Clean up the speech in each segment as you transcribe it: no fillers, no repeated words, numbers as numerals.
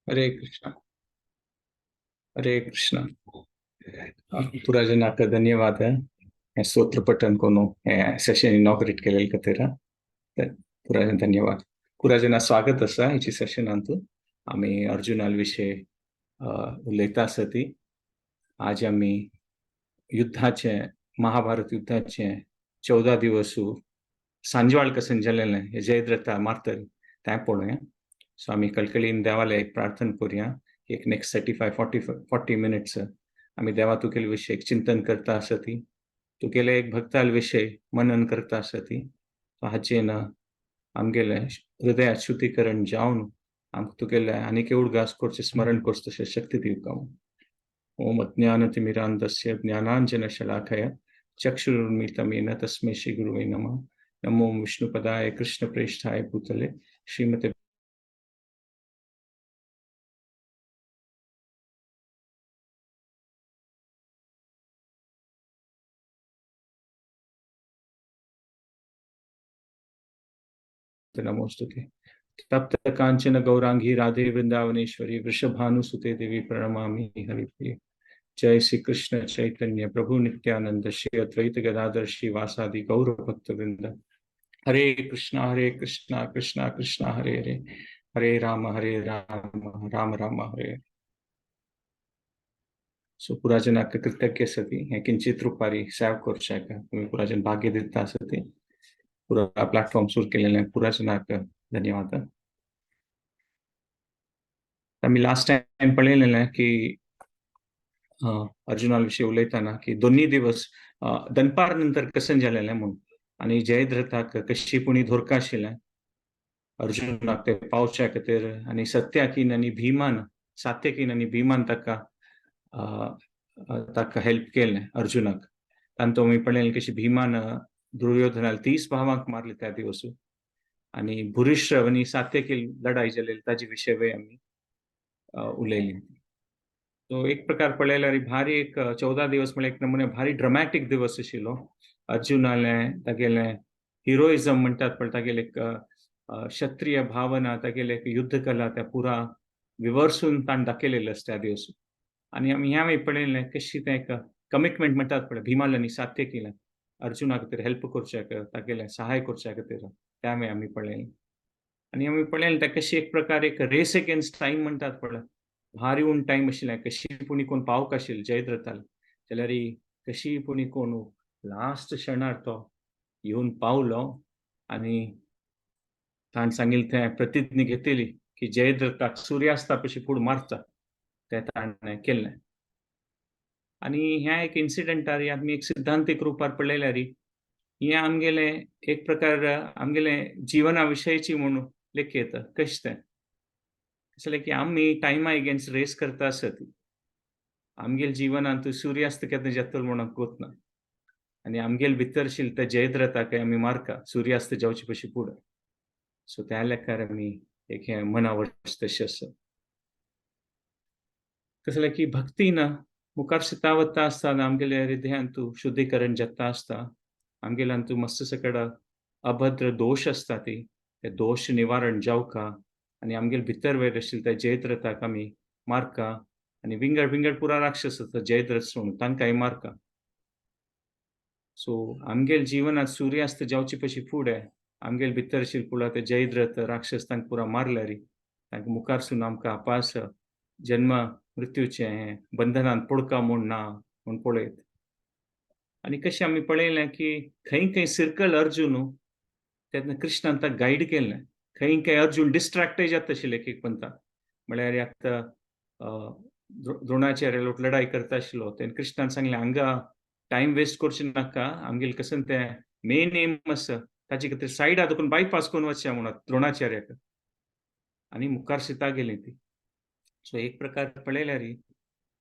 हरे कृष्णा. हरे कृष्णा. पुराजनाक धन्यवाद. हे स्तोत्र पठन कोणू हे सेशन इनॉग्रेट केलेलं खातीर पुराजन धन्यवाद. पुराजना स्वागत आसा हेची सेशनांत. आमी अर्जुना विशयी उलयता आसती. आज आमी युद्धाचे महाभारत युद्धाचे 14 दिवस सांजवाळ कसन जालेलें हे जयद्रथा मारतले तें पळोवया. सो आमी कळकळीन देवाले एक प्रार्थना करूया. एक नेक्स्ट 35-40 मिनिट्स आमी देवा तुगेले विशय चिंतन करता आसती. तुगेले एक भक्ताल विशय मनन करता आसती. हाचेन आमगेले हृदय शुद्धीकरण जावन आमकां तुगेले आनीक उडगास करचे स्मरण करचे तशें शक्ती दिवका. ओम अज्ञानतिमिरान्धस्य ज्ञानाञ्जनशलाकया चक्षुरुन्मीलितं येन तस्मै श्रीगुरुवे नमः. नमो विष्णुपदाय कृष्णप्रेष्ठाय भूतले श्रीमते नमोस्तुते. तप्त कांचन गौरांगी राधे वृंदावनेश्वरी वृषभानुसुते देवी प्रणमामि हरिप्रिये. जय श्री कृष्ण चैतन्य प्रभु नित्यानंद श्री अद्वैत गदाधर श्रीवासादि गौर भक्त वृंद. हरे कृष्णा कृष्णा कृष्णा हरे हरे, हरे राम राम राम हरे. सो पुराजनाक कृतज्ञ सती हे किंचित रुपारी सेव करचें तुम्ही पुराजन भाग्य दिता आसती. पुरा प्लॅटफॉर्म सुरू केलेले पुराजनाक धन्यवाद. आम्ही लास्ट टाइम पळयलेलें की अर्जुना विशयी उलयतना की दोन्ही दिवस दनपार नंतर कसन जालेलें म्हणून आनी जयद्रथाक कशी पुणी धोरका आशिल्लें अर्जुनाक ते पावचे खातीर आनी सत्याकीन आनी भिमान सात्यकीन आनी भिमान ताका हेल्प केलें अर्जुनाक. तांतो आमी पळयलें कशी भिमान दुर्योधनाल 30 भावांक मारले त्या दिवस आनी भूरिश्रव आनी सात्यकी लढाई जालेली ताजे विशय आमी उलयली. तो एक प्रकार पळयल्यार भारी एक 14 दिवस म्हणजे एक नमुने भारी ड्रामॅटिक दिवस आशिल्लो. अर्जुनाले तागेले हिरोइजम म्हणटात पण तागेले एक क्षत्रिय भावना तागेले एक युद्ध कला त्या पुरा विवर्सून ताण दाखयलेले त्या दिवस. आनी आमी ह्या पळयलें कशी ते एक कमिटमेंट म्हणटात पळय भिमाल आनी सात्यकीन अर्जुना खातीर हेल्प करचे तागेले सहाय करचे खातीर ते आमी पळयलें. आनी आमी पळयलें ते कशी एक प्रकार एक रेस अगेन्स्ट टायम म्हणटात पळय भारी उण टायम आशिल्लें. कशी पुणी कोण पावक आशिल्ले जयद्रथाल जाल्यार कशी पुणी कोण लास्ट क्षणार तो येवन पावलो आनी ताणें सांगिल्लें थंय प्रतिज्ञा घेतली की जयद्रथाक सुर्यास्ता पयलीं फुडें मारता तें ताणें केलें. आनी ह्या एक इन्सिडंटार आमी एक सिद्धांतीक रुपार पळयल्यार हें आमगेले एक प्रकार आमगेले जिवना विशयीची म्हणून लेखयत कशें तें असलें की आमी टायमा एगेन्स्ट रेस करता आसत. आमगेल जिवनांत सूर्यास्त केन्ना जातलो म्हणून कोतना आनी आमगेल भितर आशिल्ले ते जयद्रथाक आमी मारका सूर्यास्त जावचे पयलीं फुडें. सो त्या लेखार आमी एक हें मना तशें आसा. कसलें की भक्तीन मुखार सुद्दां वता आसतना आमगेल्या हृदयांत शुद्धीकरण जाता आसता. आमगेल्यांत मस्त सकड अभद्र दोश आसता ते दोश निवारण जावका आनी आमगेले भितर वयर आशिल्ले ते जयद्रथाक आमी मारका आनी विंगड पुरा राक्षस आसता जयद्रथ सोडून तांकांय मारका. सो आमगेल जिवनांत सूर्यास्त जावचे पयलीं फुडें आमगेले भितर आशिल्ले पुरा ते जयद्रथ राक्षस तांकां पुरा मारल्यार तांकां मुखारसून आमकां आपास जन्म मृत्यूचे हें बंधनांत पडका म्हूण ना म्हूण पळयत. आनी कशें आमी पळयलें की खंय सर्कल अर्जून तेन्ना कृष्णान ताका गायड केलें. खंय अर्जून डिस्ट्रॅक्टय जाता आशिल्ले एक पंथा म्हळ्यार आतां द्रोणाचार्य लढाई करता आशिल्लो तेन्ना कृष्णान सांगलें हांगा टायम वेस्ट करचे नाका आमगेले कसन तें मेन एम आसा ताचे खातीर सायडा दुखून बायपास करून वचचें म्हणून द्रोणाचार्याक आनी मुखार सिता गेलीं ती. सो एक प्रकार पळयल्यार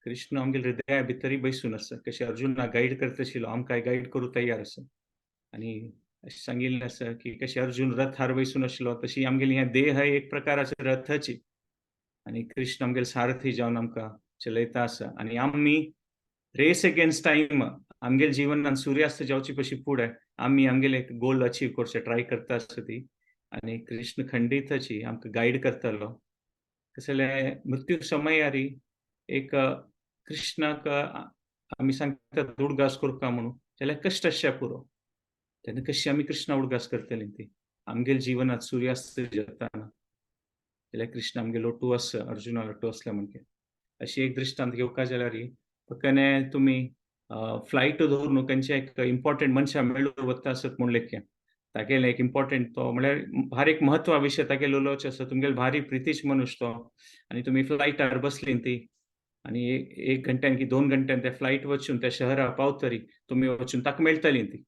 कृष्ण आमगेले हृदया भितरय बसून आसा कशें अर्जुनाक गायड करता आशिल्लो आमकांय गायड करूंक तयार आसा. आनी अशें सांगिल्लें आसा की कशें अर्जून रथार बसून आशिल्लो तशी आमगेली हें देह एक प्रकाराची रथाची आनी कृष्ण आमगेले सारथी जावन आमकां चलयता आसा. आनी आमी रेस अगेन्स्ट टायम आमगेले जिवनांत सूर्यास्त जावचे पयलीं फुडें आमी आमगेले गोल अचीव करचे ट्राय करता आसता ती. आनी कृष्ण खंडीतची आमकां गायड करतालो कसले मृत्यू समयारी एक कृष्णाक आमी सांगतात उडगास करता म्हणून जाल्यार कश्ट आसचे पुरो तेन्ना कशी आमी कृष्णा उडगास करतली ती आमगेल जीवनात सूर्यास्त जाताना जाल्यार कृष्ण आमगे लोटू आसा अर्जुना लोटू आसले म्हणजे अशी एक दृश्टांत घेवका जाल्यार फकने तुमी फ्लायट धरून न्हू खंयचे एक इम्पॉर्टंट मनशां मेळून वता आसत म्हूण लेख्या तागेले एक इम्पॉर्टंट तो म्हळ्यार भारी एक म्हत्वा विशय तागेले उलोवचे आसा तुमगेले भारी प्रितीश मनुश्य तो आनी तुमी फ्लायटार बसली ती आनी एक घंट्यान की 2 घंट्यान ते फ्लायट वचून त्या शहरा पावतरी तुमी वचून ताका मेळटली ती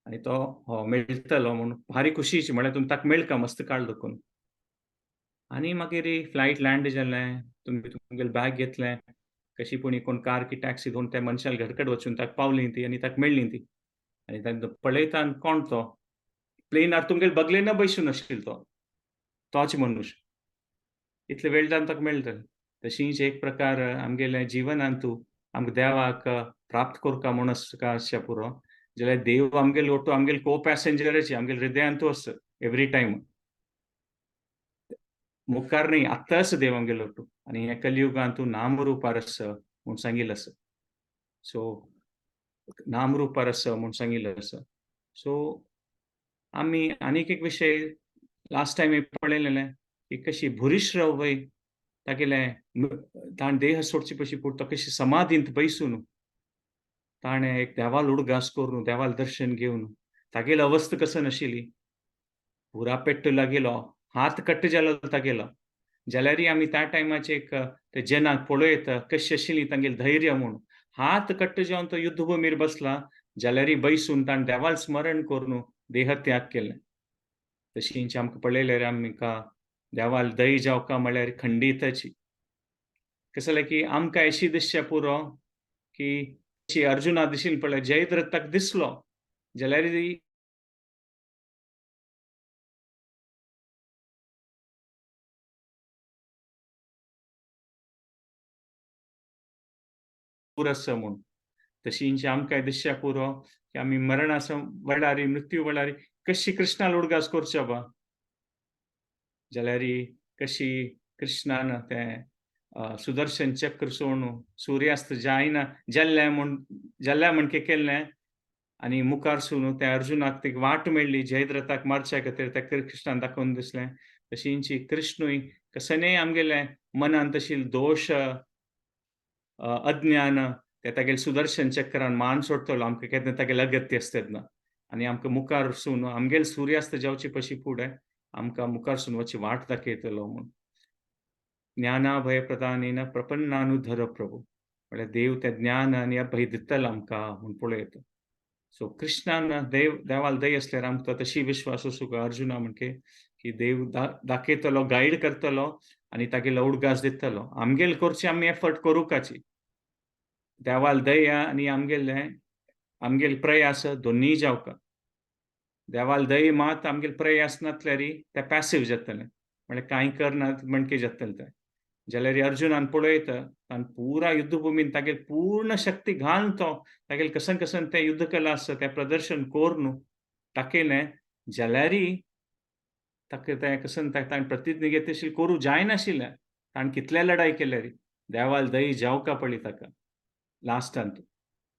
आनी तो हो मेळटलो म्हूण भारी खुशीची म्हळ्यार तुमी ताका मेळका मस्त काळ दुखून आनी मागीर फ्लायट लँड जालें तुमी तुमगेलें बॅग घेतलें कशी पूण कोण कार की टॅक्सी घेवन त्या मनशाल घरकड वचून ताका पावली ती आनी ताका मेळ्ळी ती आनी ताका पळयता आनी कोण तो प्लेनार तुमगेले बगलेन बसून आशिल्लो तो तोच मनुश्य इतले वेळ जावन ताका मेळटलें तशींच एक प्रकार आमगेले जिवनांतू आमकां देवाक प्राप्त करता म्हूण आसता आसचे पुरो जाल्यार देव आमगेले लोटू आमगेले को पॅसेंजराची आमगेले हृदयांतू आसा एवरी टायम मुखार न्ही आत्ताच देव आमगेलो लोटू आनी हे कलियुगांतू नामरूपार आसा म्हूण सांगिल्लें आसा सो नामरूपार आसा म्हूण सांगिल्लें आसा सो आमी आनीक एक विशय लास्ट टायम पळयलेलें की कशी भुरीश्रव वय तागेलें ताण देह सोडचे पयशी पूण तो कशी समाधींत बसून ताणें एक देवाल उडगास करून देवाल दर्शन घेवन तागेली अवस्था कसो नाशिल्ली पुरा पेट्ट लागेलो हात कट्ट जालो तागेलो जाल्यारय आमी त्या टायमाचे एक ते जनाक पळयत कशी आशिल्ली तांगेलें धैर्य म्हूण हात कट्ट जावन तो युध्द भुमीर बसला जाल्यारय बैसून ताणें देवाल स्मरण करून देह त्याग केलें तशींच आमकां पळयल्यार आमकां देवाल दय जावका म्हळ्यार खंडीतची कसं जालें की आमकां अशी दिसचें पुरो की अर्जुना दिशिल्ली पळय जयद्रथ ताका दिसलो जाल्यारय आसा म्हूण तशींच आमकां दिसचें पुरो की आमी मरणाच्या वेळार मृत्यू वेळार कशी कृष्णाल उडगास करचो बा जाल्यार कशी कृष्णान तें सुदर्शन चक्र सोडून सूर्यास्त जायना जाल्ल्या म्हण केलें आनी मुखार सून त्या अर्जुनाक ती वाट मेळ्ळी जयद्रथाक मारच्या खातीर त्या कृष्णान दाखोवन दिसलें तशींच कृष्णूय कसनय आमगेले मनांत आशिल्ले दोश अज्ञान ते तागेले सुदर्शन चक्रान मान सोडतलो आमकां केन्ना तागेले अगत्य आसता तेन्ना आनी आमकां मुखार सून आमगेले सूर्यास्त जावचे पयशी फुडें आमकां मुखार सून वचची वाट दाखयतलो म्हूण ज्ञानाभय प्रदानेन प्रपन्नानुधर प्रभू म्हळ्यार देव तें ज्ञान आनी अभय दितलो आमकां म्हूण पळयत सो कृष्णान देवाल दय आसल्यार आमकां तशी विश्वास आसूं अर्जुना म्हणके की देव दाखयतलो गायड करतलो आनी तागेलो उडगास दितलो आमगेले करची आमी एफर्ट करूकाची देवाल दय आनी आमगेले प्रयास दोनीय जावका देवाल दय मात आमगेले प्रयास नासल्यार ते पॅसिव जातले म्हळ्यार कांय करना म्हणके जातले ते जाल्यार अर्जुनान पळयत ताणें पुरा युध्द भुमीन तागेली पूर्ण शक्ती घालन तो तागेले कसन कसन तें युध्द कला आसा तें प्रदर्शन कोरून दाखयलें जाल्यारय ताका तें कसन ताणें प्रतिज्ञा घेतली आशिल्ली करूं जायनाशिल्लें ताणें कितले लढाई केल्यार देवाल दय जावका पडली ताका लास्टांत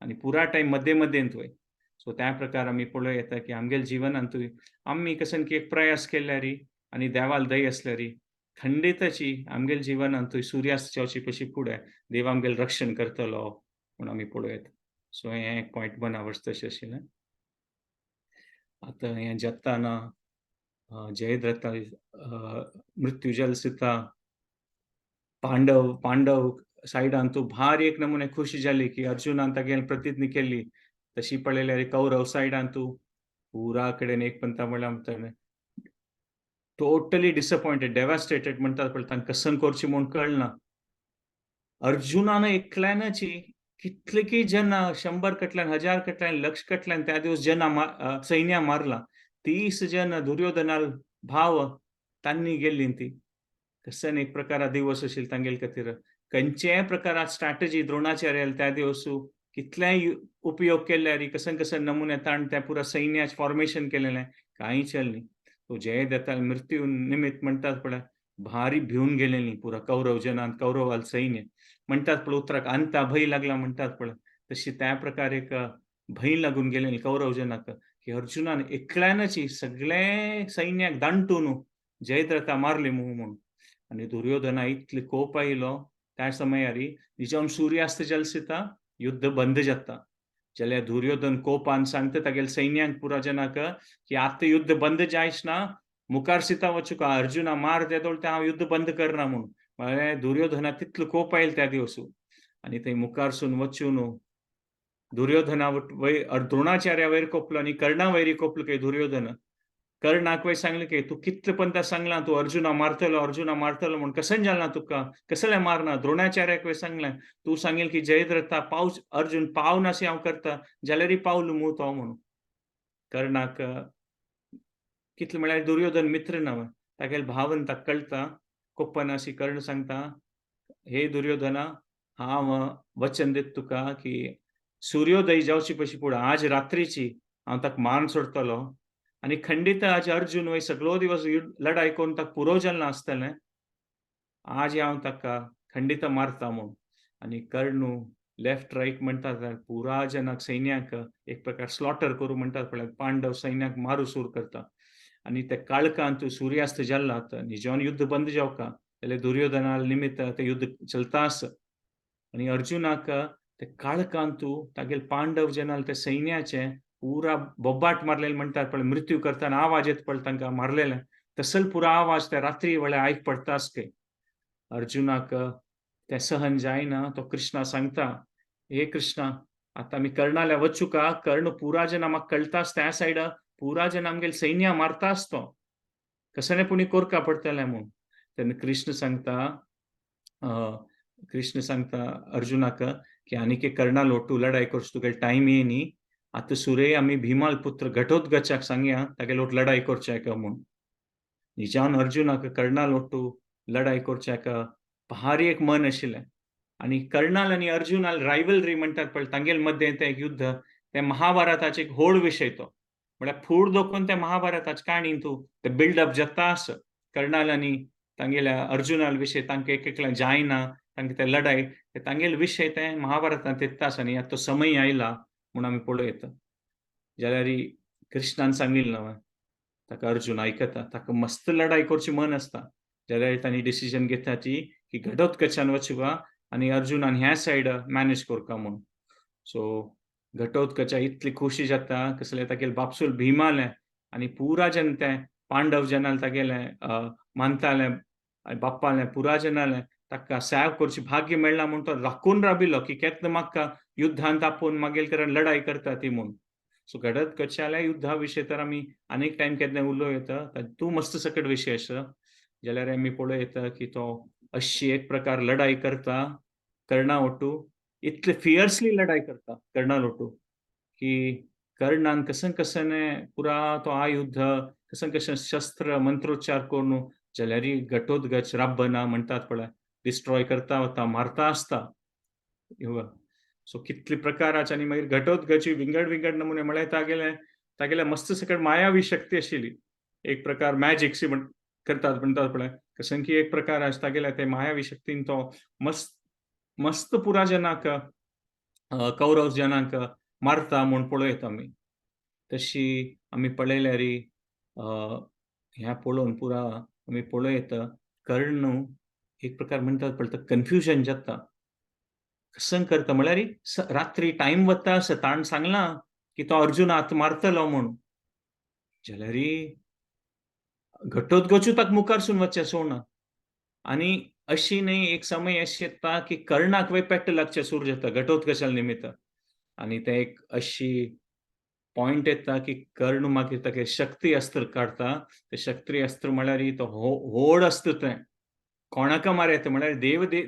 आनी पुरा टायम मध्य मध्येंत वय सो त्या प्रकार आमी पळोवं येता की आमगेल्या जिवनांतूय आमी कसन की एक प्रयास केल्यार आनी देवाल दय आसल्यार खंडीतची आमगेल्या जिवनांतूय सूर्यास्त जावचे पयशी फुडें देव आमगेलें रक्षण करतलो म्हूण आमी पळोवं येता सो हें एक पॉयंट बनावट तशें आशिल्लें आतां हें जेत्ताना जयद्रथ मृत्यू जाल्सिता पांडव सायडांतू भारी एक नमुने खुशी जाली की अर्जुनान तागेली प्रतिज्ञा केल्ली तशी पळयल्यार कौरव सायडांतू पुरा कडेन एक पंथा म्हळ्यार टोटली डिसअपॉयंटेड डेवास्टेटेड म्हणटात पळय तांकां कसन करचें म्हूण कळना अर्जुनान एकल्यानच कितले जना 100 कटल्यान 1000 कटल्यान लक्ष कटल्यान त्या दिवस सैन्य मारला 30 जन दुर्योधनाल भाव तांणी गेल्ली ती कसन एक प्रकार दिवस आशिल्ले तांगेले खातीर खंयचेय प्रकारात स्ट्रॅटेजी द्रोणाचार्याल त्या दिवस कितलेय उपयोग केल्यार कसन कसन नमुने ताण त्या पुरा सैन्याचें फॉर्मेशन केलेलें कांय चलनी तो जय दत्ताल मृत्यू निमित्त म्हणटात पळय भारी भिवून गेलेली पुरा कौरव जनान कौरवाल सैन्य म्हणतात पळय उतराक अंता भंय लागला म्हणतात पळय तशी त्या प्रकारे एक भंय लागून गेलेली कौरव जनाक की अर्जुनान एकल्यानच ही सगळे सैन्याक दांटून जयद्रथा मारली म्हणून आणि दुर्योधना इतली कोप आयलो त्या समयार निजाम सूर्यास्त जलसिता युद्ध बंद जाता जाल्यार दुर्योधन कोपान सांगता तागेले सैन्यांक पुरा जनाक की आतां युद्ध बंद जायच ना मुखार सीता वचूंक अर्जुना मार देदोळ ते हांव युद्ध बंद करना म्हणून म्हळ्यार दुर्योधना तितलो कोप आयलो त्या दिवसू आनी थंय मुखारसून वचून दुर्योधना द्रोणाचार्या वयर कोपलो आनी कर्णा वयरी कोपलो की दुर्योधन कर्णाक वय सांगलें की तूं कितले पंता सांगलां तूं अर्जुना मारतलो म्हूण कसन जालना तुका कसले मारना द्रोणाचार्याक वय सांगलें तूं सांगील की जयद्रथा पावच अर्जुन पावना अशें हांव करता जाल्यारय पावलो मू तो म्हणून कर्णाक कितले म्हळ्यार दुर्योधन मित्र न्हय तागेले भावन ताका कळटा कोप्पन अशी कर्ण सांगता हे दुर्योधना हांव वचन दिता तुका की सूर्योदय जावचे पयलीं फुडें आज रात्रीची हांव ताका मारून सोडटलो आनी खंडीत आज अर्जुन वय सगळो दिवस लढाई करून ताका पुरो जाल्लें आसतलें आज हांव ताका खंडीत मारता म्हूण आनी कर्णू लेफ्ट रायट म्हणटा पुरा जनाक सैन्याक एक प्रकार स्लॉटर करूं म्हणटात पळय पांडव सैन्याक मारू सूर करता आनी ते काळखांत सूर्यास्त जाल्लो आतां निजोन युद्ध बंद जावका जाल्यार दुर्योधना निमित्त ते युद्ध चलता आसा आनी अर्जुनाक ते काळखांत तागेले पांडव जनाल ते सैन्याचे पुरा बोब्बाट मारलेले म्हणटात पळय मृत्यू करतना आवाज येता पळय तांकां मारलेले तसल पुरो आवाज ते रात्री वेळे आयक पडटा आसके अर्जुनाक ते सहन जायना तो कृष्णा सांगता हे कृष्णा आतां आमी कर्णाल्या वचूं का कर्ण पुरा जना म्हाका कळटा आसता त्या सायडा पुरा जन आमगेले सैन्य मारता आसतो कसलेपुणी कोरका पडटलें म्हूण तेन्ना कृष्ण सांगता अर्जुनाक की आनीक एक कर्णा लोटू लढाई करचो तुगेलो टायम येयनी आतां सुरे आमी भीमाल पुत्र घटोत्कचाक सांगया तागे लोट लढाई करचेक म्हूण निजान अर्जुनाक कर्णा लोटू लढाई करचेक भारी एक मन आशिल्लें आनी कर्णाल आनी अर्जुनाल रायवलरी म्हणटात पळय तांगेले मध्यें तें युद्ध ते महाभारताचे एक व्हड विशय तो म्हळ्यार फूड दोखून ते महाभारताचे काणी ते बिल्डअप जाता आसा कर्णाल आनी तांगेल्या अर्जुनाल विशय तांकां एक एकल्यां जायना तांकां ते लढाई तांगेले विशय ते महाभारतांत येता आसा आनी आतां तो समय आयला म्हूण आमी पळयता जाल्यार कृष्णान सांगिल्लें न्हय ताका अर्जुन आयकता ताका मस्त लढाई करची मन आसता जाल्यार तांणी डिसिजन घेता ती की घटोत्कचान वचुका आनी अर्जुनान ह्या सायड मॅनेज करता म्हूण सो घटोत्कचा इतली खुशी जाता कसले तागेले बापसूल भिमाले आनी पुरा जन ते पांडव जनाल तागेले मानताले बाप्पाले पुरा जनाले ताका सेव करची भाग्य मेळना म्हूण तो राखून राबिलो की केन्ना म्हाका युद्धांत आपूण मागेल कडेन लढाई करता ती म्हूण सो घटोत्कचाल्या युद्धा विशय तर आमी अनेक टायम केन्ना उलोवया तूं मस्त सकट विशय आसा जाल्यार आमी पळयता की तो अशी एक प्रकार लढाई करता कर्णा वटू इतले फियर्सली लढाई करता कर्णा लोटू की कर्णान कसन कसने पुरा तो आयुध कसन कसन शस्त्र मंत्रोच्चार करून जाल्यार घटोत्कच राबना म्हणटात पळय डिस्ट्रॉय करता वता मारता आसता सो कितले प्रकाराचे आनी मागीर घटोत्कची विंगड नमुने म्हळ्यार तागेले मस्त सकट मायावी शक्ती आशिल्ली एक प्रकार मॅजिक सी म्हणटात पळय कसन की एक प्रकार तागेले ते मायावी शक्तीन तो मस्त पुरा जनाक कौरव जनाक मारता म्हूण पळयता आमी तशी आमी पळयल्यार ह्या पळोवन पुरा आमी पळयता कर्ण एक प्रकार म्हणटात पळय कन्फ्युजन जाता कसन करता म्हळ्यार रात्री टायम वता आसा ताण सांगला की तो अर्जुन आतां मारतलो म्हूण जाल्यार घटोत्कचू ताका मुखारसून वचचें सोडना आनी अशी न्हय एक समय अशी येता की कर्णाक वय पेट्ट लागचें सूर जाता घटोत्कचा निमित्त आनी ते एक अशी पॉइंट येता की कर्ण मागीर तागे शक्ती अस्त्र काडता ते शक्ती अस्त्र म्हळ्यार तो व्हड अस्त्र तें कोणाका मार येता म्हळ्यार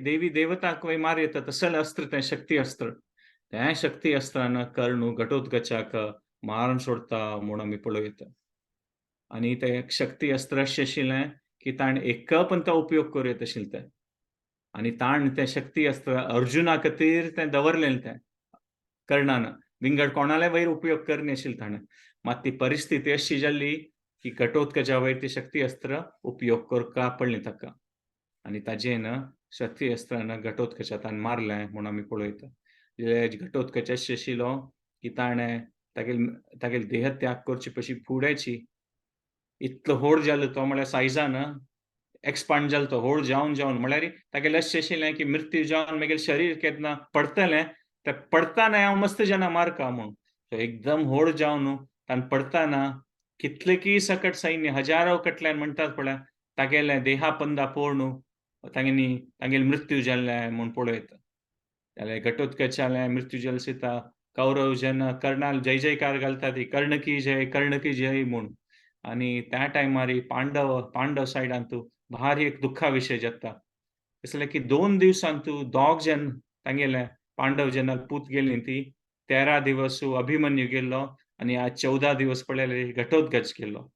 देवी देवताक वय मार येता तसलें अस्त्र तें शक्ती अस्त्र त्या शक्ती अस्त्रान कर्ण घटोत्कचाक मारून सोडता म्हूण आमी पळयता आनी ते शक्ती अस्त्र अशें आशिल्लें की ताणें एक पंत उपयोग करूं येता आशिल्लें तें आनी ताण तें शक्ती अस्त्र अर्जुना खातीर तें दवरलेलें तें कर्णान विंगड कोणाले वयर उपयोग करनाशिल्लें ताणें मात ती परिस्थिती अशी जाल्ली की घटोत्कचा वयर ती शक्ती अस्त्र उपयोग करका पडलें ताका आणि ताजेन शक्ती अस्त्रानं घटोत्कचान मारलें म्हणून आमी पळयता. घटोत्कच अशें आशिल्लो की ताणें तागेले देह त्याग करचे पयलीं फुडेंची इतलो व्हड जालो तो म्हळ्यार सायजान एक्सपांड जालो तो व्हड जावन म्हळ्यार तागेलें अशें आशिल्लें की मृत्यू जावन मागीर शरीर केन्ना पडटलें ते पडटाना हांव मस्त जाणां मारका म्हूण. तो एकदम व्हड जावन ताणें पडटाना कितलेकी सकट सैन्य हजारो कटल्यान म्हणटात पळय तागेले देहा पंदा पळोवन तांगेली मृत्यू जाल्लें म्हूण पळयता. जाल्यार घटोत्कचालें मृत्यू जाले सुद्दां कौरव जेन्ना कर्णाल जय जयकार घालता ती कर्ण की जय म्हूण. आनी त्या टायमार पांडव सायडांतू भारी एक दुख्खा विशय जाता. कसलें की 2 दिवसांतू दोग जन तांगेले पांडव जेन्ना पूत गेलीं ती 13 दिवस अभिमन्यू गेल्लो आनी आज 14 दिवस पळयले घटोत्कच गेल्लो.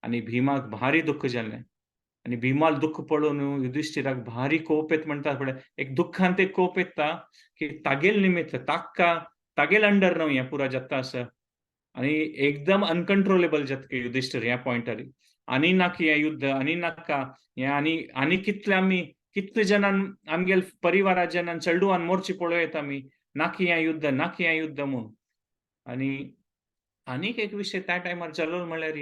आनी भिमाक भारी दुख्ख जाल्लें. आनी भिमाल दुख्ख पळोवन युधिष्टिराक भारी कोप येता म्हणटात पळय, एक दुख्खांत एक कोप येता की तागेले निमित्त तागेले अंडर न्हू हें पुरा जाता आसा. आनी एकदम अनकंट्रोलेबल जाता की युधिष्टीर ह्या पॉइंटार. आनी नाका हें युद्ध, आनी नाका हें आनी कितले जाणांन आमगेल परिवारा जनांन चेडवान मोरचें पळयत आमी. नाका हें युद्ध म्हूण. आनी आनीक एक विशय त्या टायमार जालो म्हळ्यार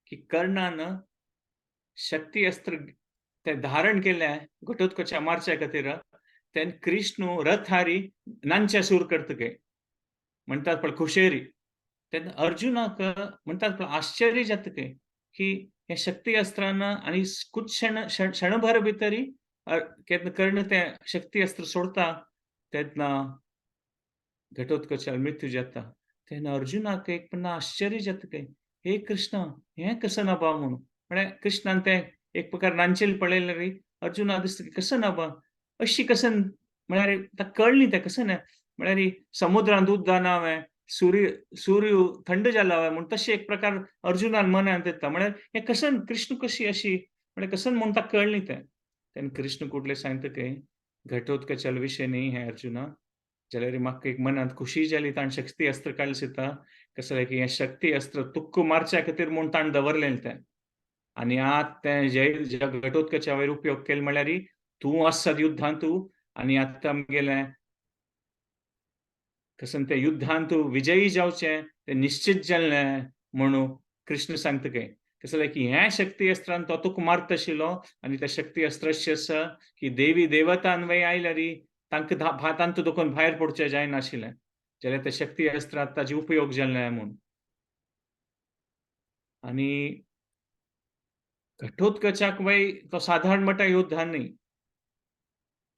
की कर्णान शक्ती अस्त्र ते धारण केलें घटोत्कचा मारचे खातीर तेन्ना कृष्ण रथ हारी नांच्या सूर करतके म्हणटात पळय कुशेरी. तेन्ना अर्जुनाक म्हणटात पळय आश्चर्य जातके की हे शक्ती अस्त्रान आनी कुछ क्षणभर भितरी केन्ना कर्ण तें शक्ती अस्त्र सोडता तेन्ना घटोत्कचार मृत्यू जाता. तेन्ना अर्जुनाक एक पुन्हा आश्चर्य जातके हे कृष्ण हें कशें नबा म्हूण. म्हळ्यार कृष्णान तें एक प्रकार रांदचेलें पळयलें रे अर्जुनाक दिसता की कशें नबा अशी कशें म्हळ्यार ताका कळ्ळें तें कशें म्हळ्यार समुद्रांत उदक जावं हांवें सूर्य थंड जाला हांवें म्हूण तशें एक प्रकार अर्जुनान मनांत येता. म्हळ्यार हें कशें कृष्ण कशी अशी म्हळ्यार कशें म्हूण ताका कळ्ळें तें. तेन्ना कृष्ण कुडले सांगतके घटोत्कचाल विशय न्ही हें अर्जुना. जाल्यार म्हाका एक मनांत खुशी जाली ताणें शक्ती अस्त्र काडलें सुद्दां कसलें की हें शक्ती अस्त्र तुक्क मारच्या खातीर म्हूण ताणें दवरलेलें तें. आनी आत तें ज्या घटोत्कचा वयर उपयोग केलो म्हळ्यार तूं आसा युद्धांतू आनी आतां आमगेलें कसन ते युद्धांत विजयी जावचें तें निश्चित जाल्लें म्हणून कृष्ण सांगतके. कसलें की हें शक्ती अस्त्रान तो तुका मारता आशिल्लो आनी तें शक्ती अस्त्र अशें आसा की देवी देवतांवय आयल्यार तांकां भातांत दुखोवन भायर पडचें जायनाशिल्लें. जाल्यार तें शक्ती अस्त्रांत ताजे उपयोग जाल्ले म्हूण. आनी घटोत्कचाक वय तो साधारण मोठा योद्धा न्ही.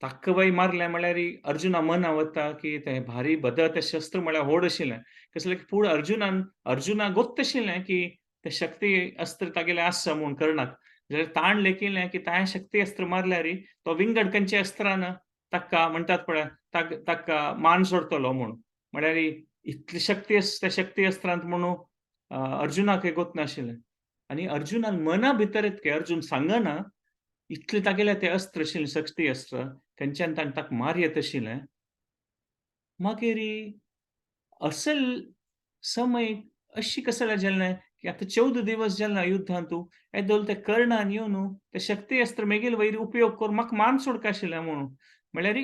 ताका वय मारलें म्हळ्यार अर्जुना मना वता की तें भारी बदत शस्त्र म्हळ्यार व्हड आशिल्लें. कसलें की पूण अर्जुनाक गोत्त आशिल्लें की तें शक्ती अस्त्र तागेलें आसा म्हूण कर्णाक. जाल्यार ताण लेखिल्लें की ताणें शक्ती अस्त्र मारल्यार तो विंगड खंयच्या अस्त्रान ताका म्हणटात पळय ताका मान सोडटलो म्हूण. म्हळ्यार इतली शक्ती त्या शक्ती अस्त्रांत म्हणून अर्जुनाक हें गोत नाशिल्लें. आनी अर्जुनान मना भितर येतके अर्जुन सांगना इतलें तागेलें तें अस्त्र आशिल्लें शक्ती अस्त्र थंयच्यान ताणें ताका मारयत आशिल्लें. मागीर असल समय अशी कशें जाल्लें की आतां 14 दिवस जाल्ला युद्धांतू येदोल ते कर्णान येवन ते शक्ती अस्त्र मेगेल वयर उपयोग करून म्हाका मान सोडका आशिल्लें म्हणून. म्हळ्यार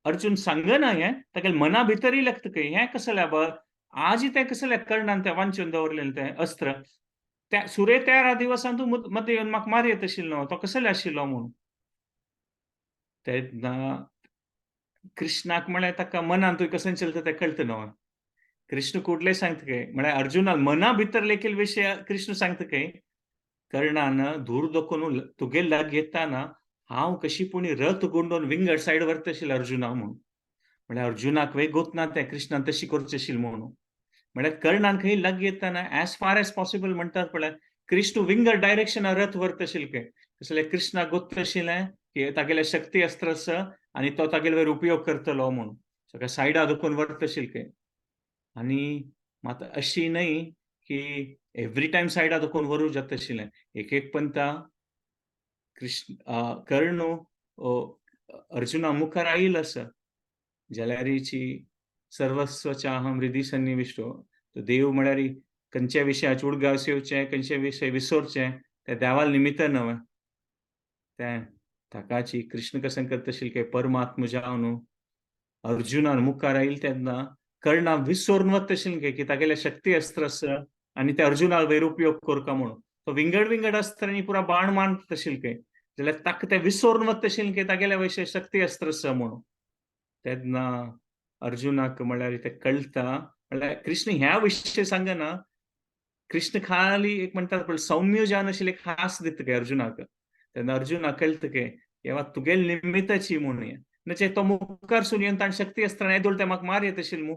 अर्जुन सांगना हें तागेल्या मना भितर लागतके हें कशें आज तें कशें कर्णान तें वांचून दवरलेलें तें अस्त्र. त्या सुरे 13 दिवसांतू मदें येवन म्हाका मारयत आशिल्लो तो कसो आशिल्लो म्हूण. तेन्ना कृष्णाक म्हळ्यार ताका मनांतूय कशें चलता तें कळटा न्हू. कृष्ण कुडले सांगतके म्हळ्यार अर्जुनाक मना भितर लेखिल्लो विशय कृष्ण सांगतके कर्णान धूर दोखून तुगेले लागी येताना हांव कशी पुणी रथ गुंडोवन विंगड सायड व्हरता आशिल्लो अर्जुना म्हूण. म्हळ्यार अर्जुनाक वय गोत ना तें कृष्णान तशी करची आशिल्ली म्हणून. म्हळ्यार कर्णान खंय लागी येताना एज फार एज पॉसिबल म्हणटात पळय कृष्ण विंगड डायरेक्शनार रथ व्हरता आशिल्लो कसलें कृष्णाक गोत्त आशिल्लें की तागेलें शक्ती अस्त्र आसा आनी तो तागेले वयर उपयोग करतलो म्हूण. सगळ्या सायडा दुखून व्हरता आशिल्लो. आनी मात अशी न्हय की एवरी टायम सायडा दुखून व्हरूंक जाता आशिल्लें. एक पंता कर्ण अर्जुना मुखार आयिल्लो आसा. जाल्यार सर्वस्व चाहम हृदय सन्निविष्टो. तो देव म्हळ्यार खंयच्या विशयाचें उडगास येवचें, खंयचे विशय विसरचें तें देवाल निमित्त न्हय. तें ताकाची कृष्ण कसन करतशील काय परमात्मा जावन अर्जुनान मुखार आयिल तेन्ना कर्णा विसरून वतशील काय की तागेले शक्ती अस्त्र आसा आनी ते अर्जुनाक वयर उपयोग करता म्हणून तो विंगड विंगड अस्त्रांनी पुरा बाण मारतशील काय जाल्यार ताका ते विसरून वतशील काय तागेले वयशे शक्ती अस्त्र आसा म्हणून तेन्ना अर्जुनाक म्हळ्यार ते कळटा म्हळ्यार कृष्ण ह्या विशय सांगना कृष्ण खाली एक म्हणतात पण सौम्य जान आशिल्लें खास दिता काय अर्जुनाक तेन्ना अर्जुनाक कळटा काय हेवा तुगेल निमित्ताची म्हणून म्हणजे तो मुखार सून येवन ताणें शक्ती अस्त्रां येदोळ ते म्हाका मार येत आशिल्लो मू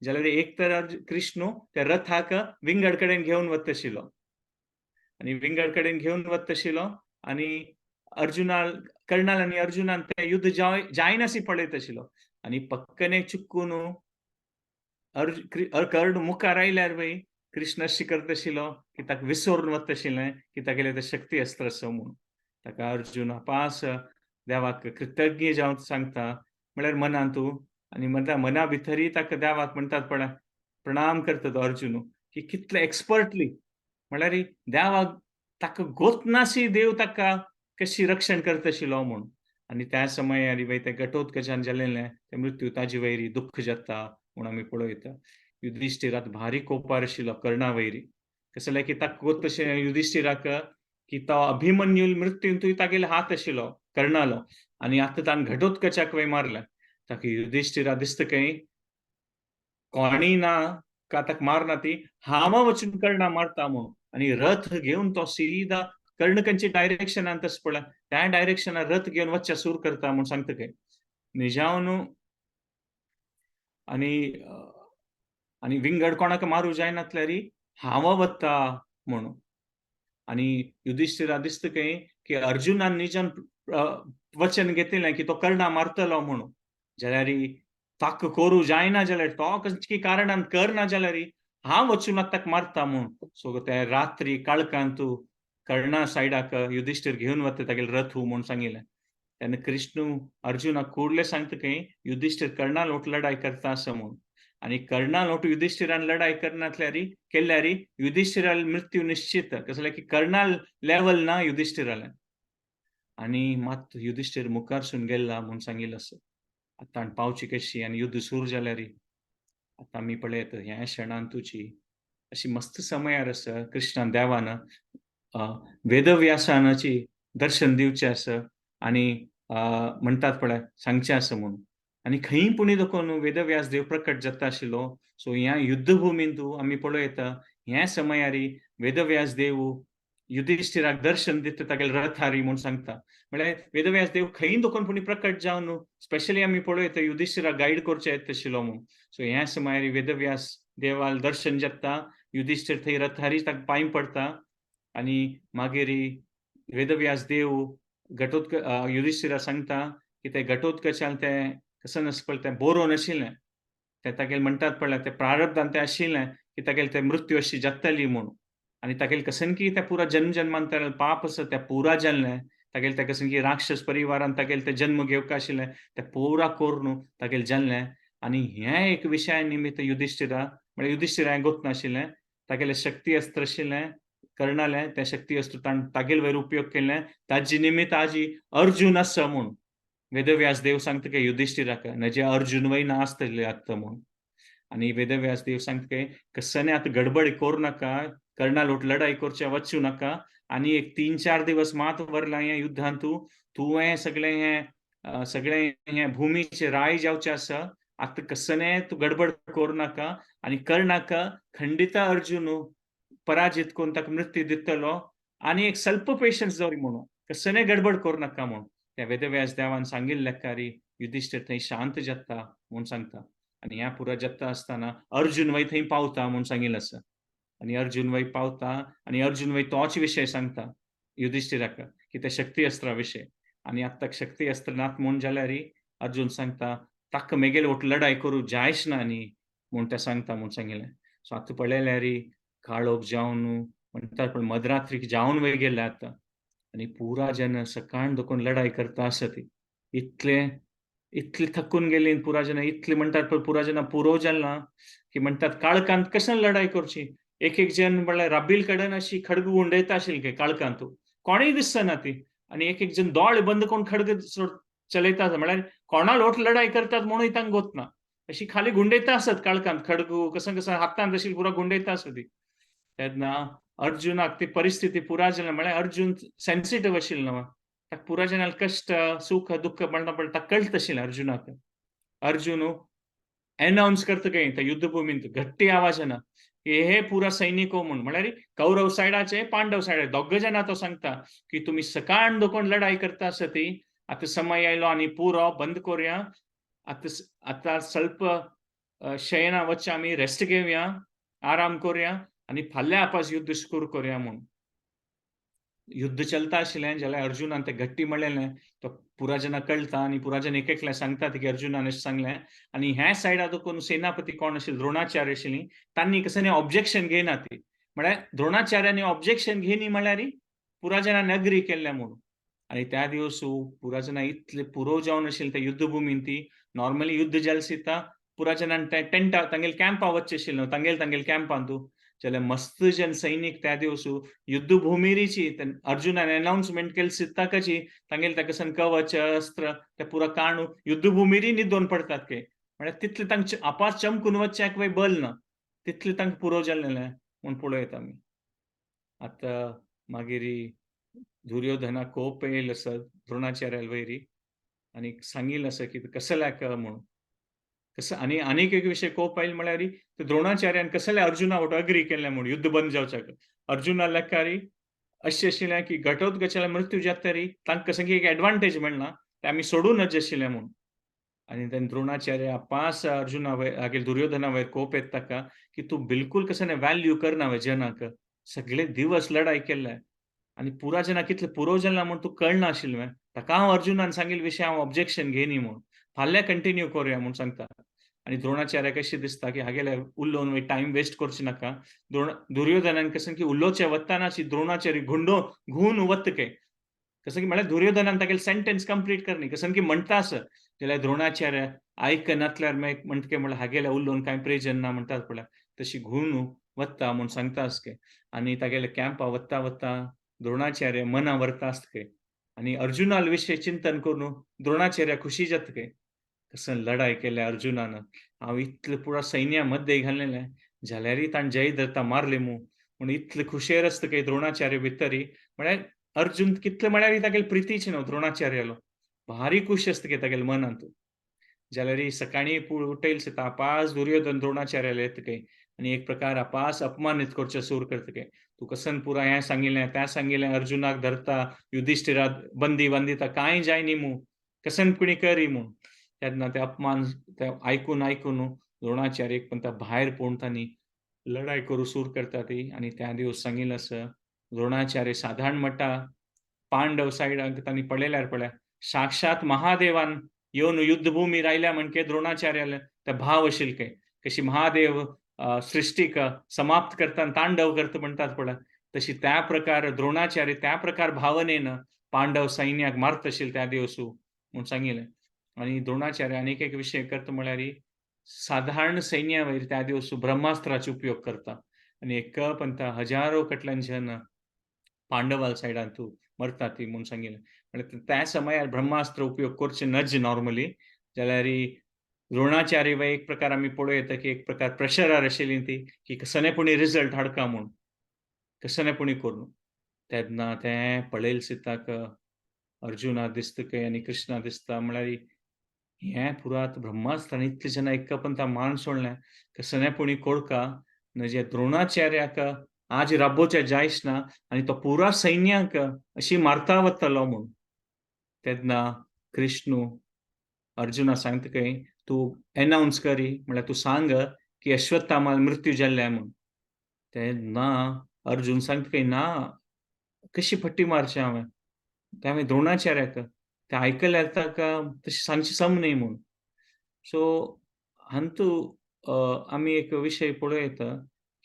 जाल्यार एक तर कृष्ण त्या रथाक विंगड कडेन घेवन वतशिलो आनी विंगड कडेन घेवन वतशिलो आनी अर्जुना कर्णाल आनी अर्जुनान ते युद्ध जायनासी पळयत आशिल्लो आनी पक्कने चुकून कर्ण मुखार आयल्यार वय कृष्ण अशें करता आशिल्लो की ताका विसरून वता आशिल्लें की तागेले ते शक्ती अस्त्र आसा म्हणून ताका अर्जुन अपास देवाक कृतज्ञ जावन सांगता म्हळ्यार मनान तूं आनी म्हणटा मना भितरय ताका देवाक म्हणटात पळय प्रणाम करता तो अर्जुन की कितले एक्सपर्टली म्हळ्यार देवाक ताका गोतनासी देव ताका कशी रक्षण करता आशिल्लो म्हणून आनी त्या समयार वय ते घटोत्कचान जाल्लें ते मृत्यू ताजे वयरी दुख्ख जाता म्हूण आमी पळयता युधिष्ठिराक भारी कोपार आशिल्लो कर्णा वयरी कसं जालें की ताका गोत तशें युधिष्ठिराक की तो अभिमन्यूल मृत्यून तुय तागेले हात आशिल्लो कर्णालो आनी आतां ताणें घटोत्कचाक वय मारला ताका युधिष्ठिरा दिसता काय कोणी ना का ताका मारना ती हांव वचून कर्णा मारता म्हणून आनी रथ घेवन तो सीधा कर्ण खंयचे डायरेक्शनान तस पळय त्या डायरेक्शनान रथ घेवन वचचे सुरू करता म्हूण सांगता काय निजावन आनी आनी विंगड कोणाक मारूं जायनातल्यार हांव वता म्हणून आनी युधिष्ठिरा दिसता काय की अर्जुनान निजान वचन घेतिल्लें की तो कर्णा मारतलो म्हणून जाल्यार ताका करूं जायना जाल्यार तो खंयची कारणान करना जाल्यार हांव वचून ताका मारता म्हणून सो ते रात्री काळखांत कर्णा सायडाक युधिष्ठीर घेवन वता तागेले रथ म्हूण सांगिल्लें तेन्ना कृष्ण अर्जुनाक कुडले सांगता काय युधिष्ठीर कर्णा लोट लढाई करता आसा म्हणून आनी कर्णा लोट युधिष्ठिरान लढाई करनातल्यार केल्यार युधिष्ठिराल मृत्यू निश्चित कसं जालें की कर्णाल लेवल ना युधिष्ठिरालें आनी मात युधिष्ठीर मुखारसून गेला म्हूण सांगिल्लें आसा आतां पावची कशी आनी युद्ध सुरू जाल्यार आतां आमी पळयत ह्या क्षणान तुजी अशी मस्त समयार आसा कृष्णान देवान वेदव्यासानाची दर्शन दिवचें आसा आनी म्हणटात पळय सांगचें आसा म्हणून आनी खंय पुणी देखून वेदव्यास देव प्रकट जाता आशिल्लो सो ह्या युद्धभुमीन आमी पळयता ह्या समयार वेदव्यास देव युधिष्ठिराक दर्शन दिता तागेले रथारी म्हूण सांगता म्हळ्यार वेदव्यास देव खंय देखून पुणी प्रकट जावन स्पेशली आमी पळयता युधिष्ठिराक गायड करचें येता आशिल्लो म्हणून सो ह्या समयार वेदव्यास देवाल दर्शन जाता युधिष्ठीर थंय रथारी ताका पांय पडता आनी मागीर वेदव्यास देव युधिष्ठिराक सांगता की ते घटोत्कचान ते कसं आसपल ते बरोवन आशिल्लें ते तागेले म्हणटात पळय ते प्रारब्धान ते आशिल्लें की तागेले ते मृत्यू अशी जातली म्हणून आनी तागेले कसन की ते पुरा जन्म जन्मांतर पाप आसा ते पुरा जाल्लें तागेले ते कसन की राक्षस परिवारान तागेले ते जन्म घेवका आशिल्लें ते पुरा कोरून तागेले जाल्लें आनी हे एक विशया निमित्त युधिष्ठिरा म्हळ्यार युधिष्ठिरा हें गोत नाशिल्लें तागेले शक्ती अस्त्र आशिल्लें कर्णालें ते शक्ती अस्त्र तागेले वयर उपयोग केल्लें ताजे निमित्त आजी अर्जुन आसा म्हूण वेदव्यास देव सांगता काय युधिष्ठिराक नजे अर्जुन वय ना आसतले आत्ता म्हणून आनी वेदव्यास देव सांगता काय कसने आतां गडबड करूं नाका कर्णा लोट लढाई करचे वचूं नाका आनी एक 3-4 दिवस मात वरला ह्या युद्धांत तूं हें सगळें हें भुमीचेर राय जावचें आसा आतां कसने तूं गडबड करूं नाका आनी कर्णाक खंडिता अर्जुन पराजीत करून ताका मृत्यू दितलो आनी एक स्वल्प पेशन्स दवर म्हणून कसने गडबड करूं नाका म्हणून त्या वेदव्यास देवान सांगिल्लें कारी युधिष्ठीर थंय शांत जाता म्हूण सांगता आनी ह्या पुरा जाता आसतना अर्जुन वय थंय पावता म्हूण सांगिल्लें आसा आनी अर्जुन वय पावता आनी अर्जुन वय तोच विशय सांगता युधिष्ठिराक की ते शक्ती अस्त्रा विशय आनी आतां शक्ती अस्त्र नात म्हूण जाल्यार अर्जुन सांगता ताका मेगेले वट लढाई करूं जायच ना न्ही म्हूण ते सांगता म्हूण सांगिल्लें सो आतां पळयल्यार काळोख जावन म्हणटात पण मधरात्रीक जावन वय गेले आतां आनी पुरा जन सकाळ देखून लढाई करता आसा ती इतले थकून गेली पुरा जन इतले म्हणटात पण पुरा जना पुरो जालना की म्हणटात काळखांत कशान लढाई करची एक जन म्हळ्यार राबील कडेन अशी खडग उंडयता आशिल्ली काळखांत कोणीय दिसना ती आणि एक एक जण दोळ बंद करून खडग चलयता म्हळ्यार कोणा लोट लढाई करतात म्हणून तांकां गोतना अशी खाली गुंडयता आसत काळखांत खडगू कसं कसं हातांत अशी पुरा गुंडयता आसत ती तेन्ना अर्जुनाक ती परिस्थिती पुरा जाली म्हळ्यार अर्जुन सेन्सिटिव्ह आशिल्लो न्हू ताका पुरा जाल्यार कश्ट सुख दुःख म्हणटा पण ताका कळत आशिल्लें अर्जुनाक अर्जुन अनाउन्स करता काय त्या युद्धभूमींत घट्टी आवाजान की हे पुरा सैनिको म्हूण म्हळ्यार कौरव सायडाचे पांडव सायडाचे दोग जाणां तो सांगता की तुम्ही सकाळ दोकोन लढाई करता आसत ती आता समय आयलो आनी पुरो बंद करूया आता ಸ್ವಲ್ಪ शयना वच्चे आमी रेस्ट घेवया आराम करूया आनी फाल्यां आपास युद्ध सुरू करूया म्हूण युद्ध चलता आशिल्लें जाल्यार अर्जुनान तें घट्टी म्हणलेलें तो पुरा जाणां कळटा आनी पुरा जाण एक एकल्याक सांगता की अर्जुनान अशें सांगलें आनी ह्या सायडा देखून सेनापती कोण आशिल्ली द्रोणाचार्य आशिल्लीं तांणी कसलें ऑब्जेक्शन घेयना ती म्हळ्यार द्रोणाचार्यानी ऑब्जेक्शन घेयनी म्हळ्यार पुरा जाणांनी अग्री केल्लें म्हणून आनी त्या दिवसू पुरा जाणां इतले पुरो जावन आशिल्ले त्या युद्धभुमीन ती नॉर्मली युद्ध जालें सिता पुरा जाणां टेंटा तांगेले कॅम्पा वच्चे आशिल्ले न्हू तांगेले कॅम्पांतू जाल्यार मस्त जन सैनीक त्या दिवसू युद्धभूमीरीची अर्जुनान अनाउन्समेंट केली सित्ताकाची तांगेले ताका सन कवच अस्त्र ते पुरा काणू युद्धभूमीरी न्हिदोन पडतात के म्हळ्यार तितले तांचे आपास चमकून वचच्याक वय बल ना तितले तांकां पुरो जाल्लें म्हूण पळयत आमी आतां मागीर दुर्योधनाक कोप येयलो आसा द्रोणाचार्याल वयरी आनी सांगिल्लें आसा की कसल्याक म्हूण कसं आनी आनीक एक विशय कोप आयलो म्हळ्यार द्रोणाचार्यान कसले अर्जुना वांगडा अग्री केल्लें म्हूण युद्ध बंद जावच्याक अर्जुना लेखारी अशें आशिल्लें की घटोत्कचाला मृत्यू जातरी तांकां कसं एक एडवांटेज मेळना ते आमी सोडूनच आशिल्लें म्हूण आनी तेन्ना द्रोणाचार्य आपास अर्जुना हागे दुर्योधना वयर कोप येता ताका की तूं बिलकूल कसं व्हॅल्यू करना जनाक सगळे दिवस लढाई केल्ले आनी पुरा जना कितले पुरो जाल्ला म्हूण तूं कळना आशिल्लें ताका हांव अर्जुनान सांगिल्ले विशय हांव ऑब्जेक्शन घेयनी म्हूण फाल्यां कंटिन्यू करूया म्हूण सांगता आनी द्रोणाचार्याक अशें दिसता की हागेले उलोवन टायम वेस्ट करचे नाका दुर्योधनान कशें की उलोवचें वत्तानाची द्रोणाचार्य घुवन वत्त के कसं की म्हळ्यार दुर्योधनान तागेलें सेंटेन्स कंप्लीट करनी कसं की म्हणटा आसत जाल्यार द्रोणाचार्य आयकनातल्यार मागीर म्हणटा म्हळ्यार हागेल्या उलोवन कांय प्रेजन ना म्हणटात पळय तशी घुवन वत्ता म्हूण सांगता आसके आनी तागेले कॅम्पा वत्ता द्रोणाचार्य मना व्हरता आसतके आनी अर्जुना विशय चिंतन करून द्रोणाचार्य खुशी जातके कसं लढाई केल्या अर्जुनान हांव इतलें पुरा सैन्या मध्ये घाललेलें जाल्यारय ताणें जयद्रथा मारले म्हूण इतले खुशेर आसतके द्रोणाचार्य भितरी म्हळ्यार अर्जुन कितले म्हळ्यार तागेले प्रितीचे न्हू द्रोणाचार्यालो भारी खुश आसतके तागेले मनांत जाल्यार सकाळी उठयले सुद्धा आपास दुर्योधन द्रोणाचार्याला येतके आनी एक प्रकार आपास अपमानीत करचे सूर करतके तू कसन पुरा हें सांगिल्लें त्या सांगिल्लें अर्जुनाक धरता युधिष्ठिरा बंदी बांदिता कांय जायनी मू कसन कुणी करी म्हूण तेन्ना ते अपमान ते आयकून द्रोणाचार्यक पण त्या भायर पळोवन तांणी लढाई करू सूर करता ती आनी त्या दिवस सांगिल्लें आसा द्रोणाचार्य साधारण म्हणटा पांडव सायडाक तांणी पळयल्यार पळय साक्षात महादेवान येवन युद्धभूमीर आयल्या म्हणके द्रोणाचार्याला ते भाव आशिल्ले कशी महादेव सृष्टीक समाप्त करता तांडव करता म्हणटात पळय तशी त्या प्रकार द्रोणाचार्य त्या प्रकार भावनेन पांडव सैन्याक मारत आशिल्ले त्या दिवसू म्हूण सांगिल्लें आनी द्रोणाचार्य आनीक एक विशय करता म्हळ्यार साधारण सैन्या वयर त्या दिवस ब्रह्मास्त्राचो उपयोग करता आनी एक पंता हजारो कटल्यान जन पांडवाल सायडान तूं मरता ती म्हूण सांगिल्लें म्हळ्यार त्या समयार ब्रह्मास्त्र उपयोग करचे नज नॉर्मली जाल्यार द्रोणाचार्य वा एक प्रकार आमी पळयता की एक प्रकार प्रेशरार आशिल्ली ती की कसनेपुणी रिजल्ट हाडका म्हूण कसनेपुणी करून तेन्ना तें पळयले सिताक अर्जुना दिसता की आनी कृष्णा दिसता म्हळ्यार हें पुरात ब्रह्मास्त्रान इतले जन एकपंता मान सोडलें कसनेपुणी कोळका म्हणजे द्रोणाचार्याक आज राबोवचें जायच ना आनी तो पुरा सैन्याक अशी मारता वतलो म्हूण तेन्ना कृष्ण अर्जुना सांगता काय तूं अनाउन्स करी म्हळ्यार तूं सांग की अश्वत्थामा मृत्यू जाल्ल्या म्हूण तेन्ना अर्जुन सांगता काय ना कशी फट्टी मारचें हांवें ते हांवें द्रोणाचार्याक ते आयकल्यार ताका तशें सांगचें सम न्ही म्हूण सो हांतू आमी एक विशय पळयता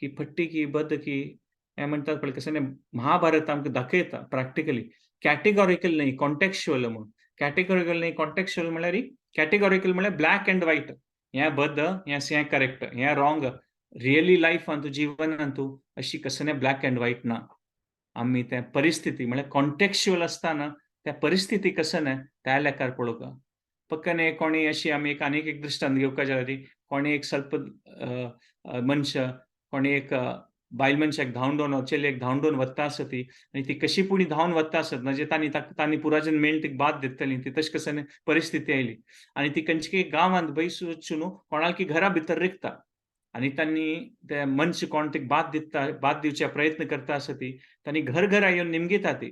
की फट्टी की बद्द की हें म्हणटात पळय कसं महाभारत आमकां दाखयता प्रॅक्टिकली कॅटेगॉरिकल न्ही कॉन्टेक्चुअल म्हूण कॅटेगॉरिकल न्ही कॉन्टेक्चुअल म्हळ्यार कॅटेगॉरिकल म्हळ्यार ब्लॅक एंड व्हायट हें बद्द हें करेक्ट हें रॉंग रियली लायफांत जिवनांत अशी कसलें ब्लॅक एंड व्हायट ना आमी तें परिस्थिती म्हळ्यार कॉन्टेक्चुअल आसतना त्या परिस्थिती कसं ना त्या लेकार पळोवका पक्कने कोणी अशी आमी एक आनीक एक दृश्टांत घेवका जाल्यार कोणी एक ಸ್ವಲ್ಪ मनशा कोणी एक बायल मनशाक धांवडोन चेलेक धांवडोन वता आसत आनी ती कशी पुणी धांवन वता आसत म्हणजे तांणी पुराजन मेळ्ळी तिका बाद दितली ती तशें कशें परिस्थिती आयली आनी ती खंयची गांवांत बयस वचून कोणाली घरा भितर रिगता आनी तांणी ते मनश कोण तिका बाद दिवचे प्रयत्न करता आसत तांणी घर घरा येवन निमगीता ती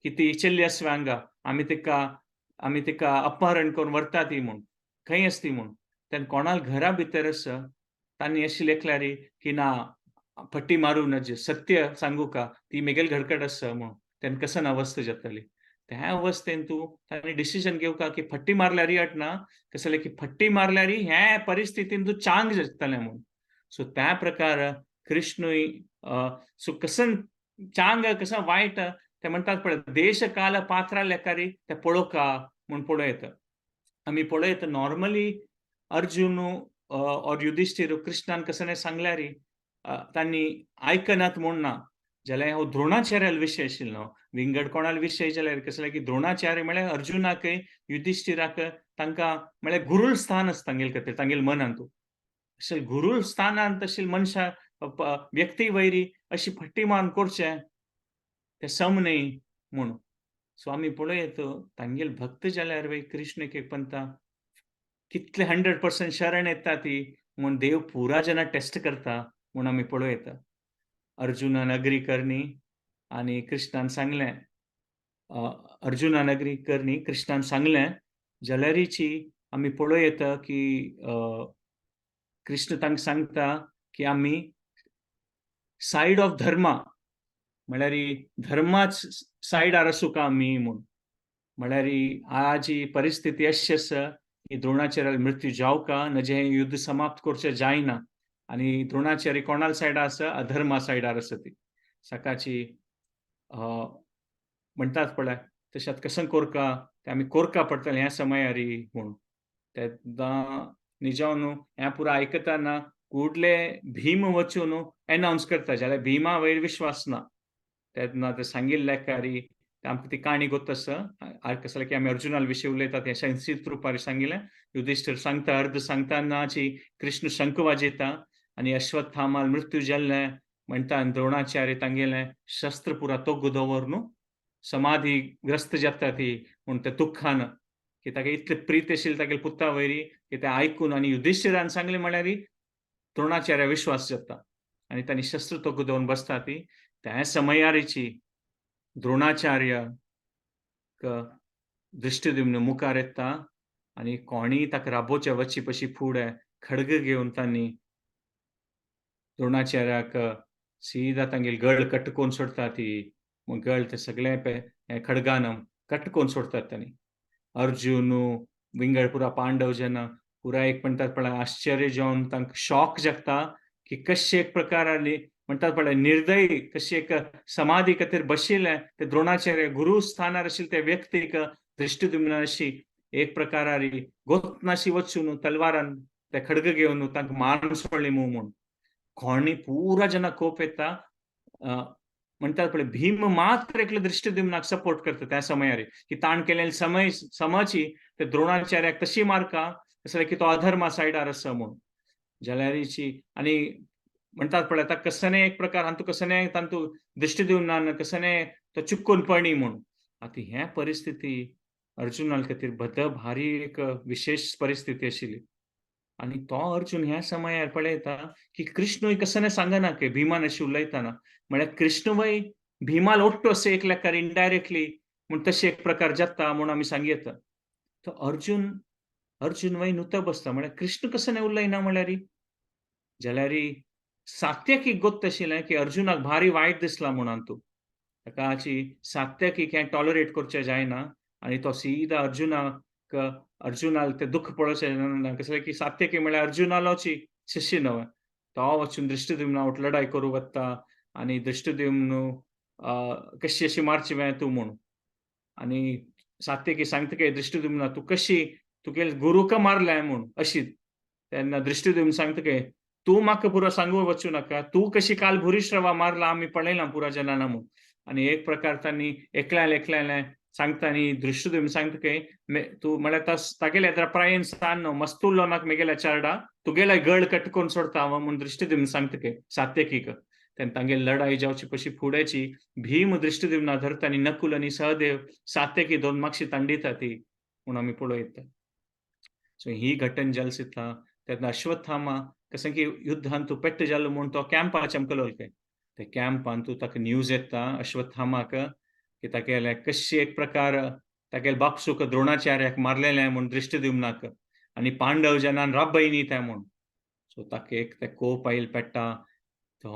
की ती चेल्ली आसवा हांगा आमी तिका अपहरण करून व्हरता ती म्हूण खंय आसा ती म्हूण तेन्ना कोणाल घरा भितर आसा तांणी अशी लेखल्यार की ना फट्टी मारू नज सत्य सांगू का ती मेगेल घडकड आसा म्हूण तेन्ना कसं अवस्था जाताली त्या अवस्थेन तूं तांणी डिसिजन घेवका की फट्टी मारल्यार हटना कसं की फट्टी मारल्यार हे परिस्थितीन तूं चांग जातलें म्हूण सो त्या प्रकार कृष्णूय सो कसं चांग कसं वायट ते म्हणटात पळय देश काल पात्रा लेकारी ते पळोवका म्हूण पळयता आमी पळयता नॉर्मली अर्जुन और युधिष्ठिर कृष्णान कसं सांगल्यार तांणी आयकनात म्हूण ना जाल्यार हो द्रोणाचार्या विशय आशिल्लो विंगड कोणाल विशय जाल्यार कसले की द्रोणाचार्य म्हळ्यार अर्जुनाक युधिष्ठिराक तांकां म्हळ्यार गुरुल स्थान आसता तांगेल खातीर तांगेल मनांत अशें गुरुल स्थानांत अशी मनशा व्यक्ती वैरी अशी फट्टी मारून करचें ते सम न्ही म्हूण सो आमी पळयत तांगेल भक्त जाल्यार वय कृष्ण एक पंता कितले 100% शरण येता ती म्हूण देव पुरा जेन्ना टेस्ट करता म्हूण आमी पळयता अर्जुनान अग्री करनी आनी कृष्णान सांगलें अर्जुनान अग्री करनी कृष्णान सांगलें जाल्यारीची आमी पळयता की कृष्ण तांकां सांगता की आमी सायड ऑफ धर्मा म्हळ्यार धर्माच सायडार आसूं का आमी म्हूण म्हळ्यार आज ही परिस्थिती अशी आसा की द्रोणाचार्याल मृत्यू जावका नजे हें युद्ध समाप्त करचें जायना आनी द्रोणाचार्य कोणाल सायडार आसा अधर्मा सायडार आसा ती सकाळची म्हणटात पळय तशें कसं कोरका ते आमी कोरका पडटलें ह्या समयार म्हूण तेन्ना निजावन हें पुरो आयकतना कुडले भीम वचून एनावन्स करता जाल्यार भीमा वयर विश्वास ना तेन्ना ते सांगिल्ले कारी आमकां ती काणी गोत आसा कसले की आमी अर्जुनाल विशीं उलयतात हें संक्षिप्त रुपार सांगिल्लें युधिष्ठीर सांगता अर्ध सांगतानाची कृष्ण शंख वाजयता आनी अश्वत्थामाल मृत्यू जाल्लें म्हणटा द्रोणाचार्य तांगेलें शस्त्र पुरा तोग्ग दवरून समाधीग्रस्त जाता ती म्हूण ते दुख्खान की ताका इतले प्रीत आशिल्ली तागेले पुता वयरी की ते आयकून आनी युधिष्ठिरान सांगलें म्हळ्यार द्रोणाचार्या विश्वास जाता आनी तांणी शस्त्र तोग्ग दवरून बसता ती त्या समयारीची द्रोणाचार्य दृष्टिद्युम्न मुखार येता आनी कोणीय ताका राबोवचे वचचे पशी फुडें खडग घेवन तांणी द्रोणाचार्याक सीदा तांगेल गळ कट्टकोवन सोडता ती गळ ते सगळे खडगान कट्टकोवन सोडतात तांणी अर्जुन विंगड पुरा पांडव जन पुरा एक म्हणटात पळय आश्चर्य जावन तांकां शॉक जाता की कशे एक प्रकारांनी म्हणटात पळय निर्दय कशी एक समाधी खातीर बशिल्ले ते द्रोणाचार्य गुरु स्थानार आशिल्ले ते व्यक्तीक दृष्टिद्युम्न अशी एक प्रकारारी गोतनाशी वचून तलवारान ते खडग घेवन तांकां मारून सोडली म्हूण कोणी पुरा जना कोप येता म्हणटात पळय भीम मात्र एकलो दृष्टिद्युम्नाक सपोर्ट करता त्या समयार की ताण केलेले समाची ते द्रोणाचार्याक तशी मारका कसले की तो अधर्मा सायडार आसा म्हूण जाल्यारीची आनी म्हणटात पळय ताका कसने एक प्रकार हातूं कसने तांतू दृष्टिद्युम्नान कसने तो चुक्कून पडणी म्हूण आतां हे परिस्थिती अर्जुनाल खातीर भारी एक विशेष परिस्थिती आशिल्ली आनी तो अर्जुन ह्या समयार पळयता की कृष्णूय कसने सांगना की भिमान अशी उलयतना म्हळ्यार कृष्ण वय भिमाल ओट्टो असे एक लेकार इनडायरेक्टली म्हूण तशें एक प्रकार जाता म्हूण आमी सांगी येता तो अर्जुन वय नुता बसता म्हळ्यार कृष्ण कसने उलयना म्हळ्यार जाल्यार सात्यकीक गोत्त आशिल्लें की अर्जुनाक भारी वायट दिसला म्हूण हातूं ताका सात्यकीक हें टॉलरेट करचें जायना आनी तो सीदा अर्जुनाल ते दुःख पळोवचें कसलें की सात्यकी म्हळ्यार अर्जुनालोची शिष्य न्हय तो वचून दृष्टिद्युम्ना वाट लढाई करूं वता आनी दृष्टिद्युम्न कशी अशी मारची तूं म्हूण आनी सात्यकी सांगता दृष्टिद्युम्ना तूं कशी तुगेले गुरूक मारलें म्हूण अशी तेन्ना दृष्टिद्युम्न सांगता तूं म्हाका पुरो सांगू वचूं नाका तूं कशी काल भुरीश्रवा मारला आमी पळयलां पुरा जनाना म्हूण आनी एक प्रकार तांणी एकल्यालें सांगता आनी दृश्टद्युम्न सांगता की तू म्हळ्यार तागेले प्रायेन सान मस्तुल्लो नाक मेगेल्या चारडा तुगेला गळ कట్టుकोन सोडता म्हूण दृश्टद्युम्न सांगता की सात्यकीक तेन्ना तांगेली लढाई जावची पशी फुडेची भीम दृश्टद्युम्ना धरता आनी नकुल आनी सहदेव सात्यकी दोन मागशी तांडिता ती म्हूण आमी पळयता. सो ही घटना जाल्सिता तेन्ना अश्वत्थामा कशें की युद्धांत तूं पेट्ट जाल्लो म्हूण तो कॅम्पाचें आमकां ते कॅम्पान तूं ताका न्यूज येता अश्वत्थामाक की तागेले कशी एक प्रकार तागेले बापसूक द्रोणाचार्याक मारलेलें म्हूण दृश्टद्युम्नाक आनी पांडव जनान राबयनी तें म्हूण. सो ताका एक ते कोप आयिल्लो पेट्टा तो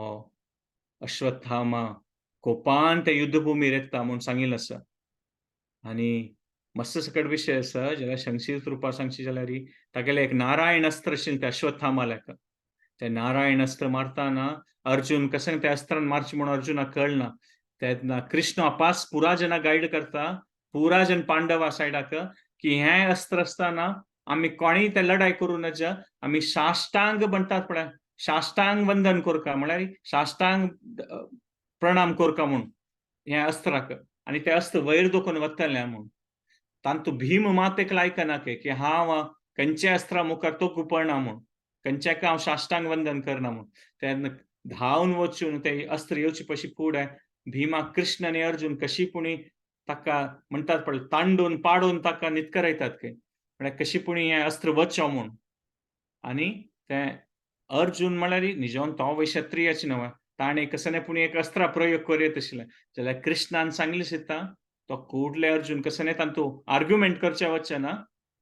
अश्वत्थामा कोपान ते युद्धभुमीर येता म्हूण सांगिल्लो आसा. आनी मस्त सकट विशय आसा जाल्यार संक्षिप्त रुपान सांगचें जाल्यार तागेलें एक नारायण अस्त्र आशिल्लें ते अश्वत्थामाक ते नारायण अस्त्र मारतना अर्जुन कशें त्या अस्त्रान मारचें म्हूण अर्जुनाक कळना तेन्ना कृष्ण आपास पुरा जना गायड करता पुरा जन पांडवा सायडाक की हें अस्त्र आसतना आमी कोणीय ते लढाई करूं नजा आमी साश्टांग म्हणटात पळय साश्टांग वंदन करता म्हळ्यार साश्टांग प्रणाम करता म्हूण हें अस्त्राक आनी तें अस्त्र वयर दोखून वतलें म्हूण तांतू भीम मातेक लायकना की हांव खंयचे अस्त्रा मुखार तो उपळना म्हूण खंयच्याक हांव साश्टांग वंदन करना म्हूण तेन्ना धांवन वचून ते अस्त्र येवचे पशी फुडें भीमाक कृष्ण आनी अर्जुन कशी पुणी ताका म्हणटात पळय तांडून पाडून ताका नितकरयतात म्हळ्यार कशी पुणी हें अस्त्र वचो म्हूण आनी तें अर्जुन म्हळ्यार निजोन तो क्षत्रियाच न्हय ताणें कसले पुणी एक अस्त्रा प्रयोग करीत आशिल्लें जाल्यार कृष्णान सांगलें सिता तो कुडले अर्जुन कसले तांतू आर्ग्युमेंट करचे वचचे ना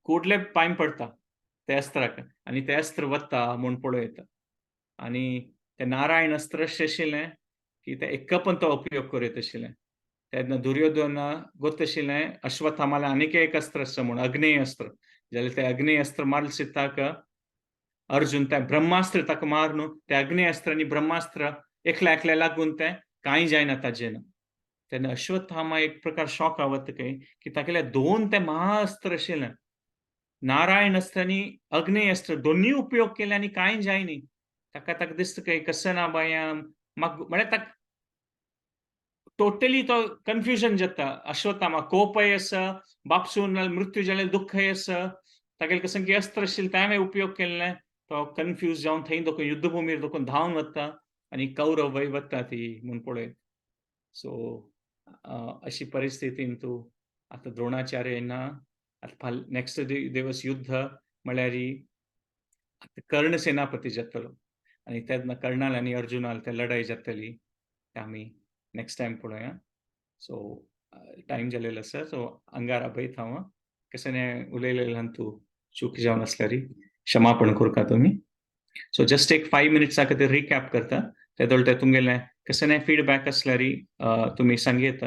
कुडले पांय पडता ते अस्त्राक आनी ते अस्त्र वता म्हूण पळयता आनी ते नारायण अस्त्र अशें आशिल्लें की ते एकपन तो उपयोग करीत आशिल्लें तेन्ना दुर्योधन गोत आशिल्लें अश्वत्थामाला आनीक एक अस्त्र आसा म्हूण अग्नेय अस्त्र जाल्यार ते अग्नेय अस्त्र मारले सिताक अर्जुन ते ब्रह्मास्त्र ताका मार न्हू ते अग्नेय अस्त्र आनी ब्रह्मास्त्र एकल्या लागून ते कांय जायना ताजें तेन्ना अश्वत्थामा एक प्रकार शॉक आवत की तागेले दोन ते महाअस्त्र आशिल्लें नारायण अस्त्र आनी अग्नेय अस्त्र दोन्ही उपयोग केले आनी कांय जायनी ताका दिसता की कशें ना बाया म्हाका म्हळ्यार ताका टोटली तो कन्फ्युजन जाता अश्वत्थामा कोपय आसा बापसून मृत्यू जाल्यार दुख्खय आसा तागेलें कशें की अस्त्र आशिल्लें तें हांवें उपयोग केल्लें तो कन्फ्यूज जावन थंय दोखून युद्धभुमीर दोखून धांवन वता आनी कौरव वय वता ती म्हूण पळय सो अशी परिस्थितीन तूं आतां द्रोणाचार्य येना आतां नेक्स्ट दिवस युद्ध म्हळ्यार कर्ण सेनापती जातलो आनी तेन्ना कर्णाल आनी अर्जुनाल ते लढाई जातली ते आमी नेक्स्ट टायम पळोवया सो टायम जालेलो आसा सो आंगार आपयता हांव कशें उलयलें तूं चूक जावन आसल्यार क्षमापण करता तुमी सो जस्ट एक 5 मिनिट्सा खातीर रिकॅप करता ते तुमगेलें कशें फीडबॅक आसल्यार तुमी सांगेत